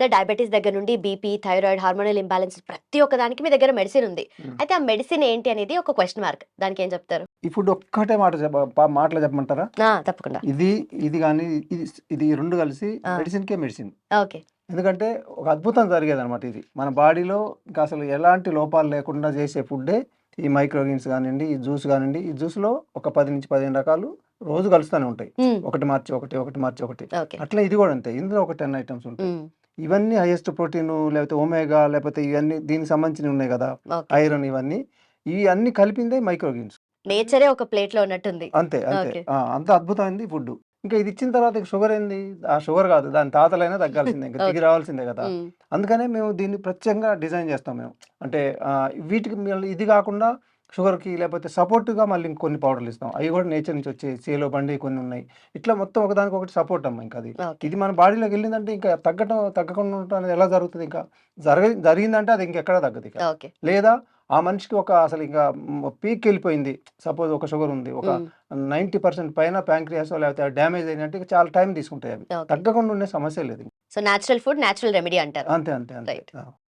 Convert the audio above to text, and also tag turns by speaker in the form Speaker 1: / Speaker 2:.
Speaker 1: So diabetes దగ్గర నుండి BP, thyroid, hormonal imbalance ప్రతి ఒక్క దానికి మీ దగ్గర మెడిసిన్ ఉంది. అయితే ఆ మెడిసిన్ ఏంటి అనేది ఒక క్వెషన్ మార్క్. దానికి ఏం చెప్తారు?
Speaker 2: ఈ ఫుడ్ ఒక్కటే మాటలో చెప్పమంటారా?
Speaker 1: తప్పకుండా.
Speaker 2: ఇది ఇది కానీ ఇది ఇది రెండు కలిసి
Speaker 1: ఆ!
Speaker 2: మెడిసిన్కే మెడిసిన్.
Speaker 1: ఓకే.
Speaker 2: ఎందుకంటే ఒక అద్భుతం జరిగేదనమాట ఇది. మన బాడీలో ఇంకా అసలు ఎలాంటి లోపాలు లేకుండా చేసే ఫుడ్డే ఈ మైక్రోగ్రీన్స్ కానివ్వండి, ఈ జ్యూస్ కానివ్వండి. ఈ జ్యూస్‌లో ఒక 10-15 రకాలు రోజు కలుస్తూనే ఉంటాయి.
Speaker 1: హ్మ్.
Speaker 2: ఒకటి మార్చి ఒకటి, ఒకటి మార్చి ఒకటి.
Speaker 1: ఓకే.
Speaker 2: అట్లా ఇది కూడా అంతే. ఇందులో ఒక 10 ఐటెమ్స్ ఉంటాయి.
Speaker 1: హ్మ్.
Speaker 2: ఇవన్నీ హైయెస్ట్ ప్రోటీన్ లేకపోతే ఒమేగా లేకపోతే ఇవన్నీ దీనికి సంబంధించినవి ఉన్నాయి కదా!
Speaker 1: ఓకే.
Speaker 2: ఐరన్ ఇవన్నీ. ఇవి అన్నీ కలిపిందే మైక్రోగ్రీన్స్.
Speaker 1: నేచరే ఒక ప్లేట్‌లో ఉన్నట్టుంది.
Speaker 2: అంతే. అంతే.
Speaker 1: ఓకే.
Speaker 2: అంత అద్భుతమైనది ఫుడ్డు. ఇంకా ఇది ఇచ్చిన తర్వాత ఇక షుగర్ ఏంది? ఆ షుగర్ కాదు. దాని తాతలైనా తగ్గాల్సిందే. ఇంక దిగి
Speaker 1: ఓకే.
Speaker 2: రావాల్సిందే కదా!
Speaker 1: హ్మ్.
Speaker 2: అందుకనే మేము దీన్ని ప్రత్యేకంగా డిజైన్ చేస్తాం మేము. అంటే వీటికి మళ్ళీ ఇది కాకుండా షుగర్‌కి లేకపోతే సపోర్ట్‌గా మళ్ళీ ఇంకొన్ని పౌడర్‌లు ఇస్తాం. అవి కూడా నేచర్ నుంచి వచ్చేయి. చేలో పండియి కొన్ని ఉన్నాయి. ఇట్లా మొత్తం ఒకదానికొకటి సపోర్ట్ అమ్మ ఇంకది.
Speaker 1: ఓకే.
Speaker 2: ఇది మన బాడీలోకి వెళ్ళిందంటే ఇంకా తగ్గకుండా ఉండటం అనేది ఎలా జరుగుతది ఇంకా? జరిగిందంటే అది ఇంకెక్కడా తగ్గదిక.
Speaker 1: ఓకే.
Speaker 2: లేదా ఆ మనిషికి ఒక అసలు ఇంకా పీక్‌కెళ్ళిపోయింది. సపోజ్ ఒక షుగర్ ఉంది. ఒక
Speaker 1: హ్మ్.
Speaker 2: 90% పైన ప్యాంక్రియాసో లేకపోతే డ్యామేజ్ అయినట్టు చాలా టైం తీసుకుంటాయి అవి.
Speaker 1: ఓకే.
Speaker 2: తగ్గకుండా ఉండే సమస్యే లేదు.
Speaker 1: So natural food, natural remedy అంటారు.
Speaker 2: అంతే. అంతే. అంతే.
Speaker 1: రైట్.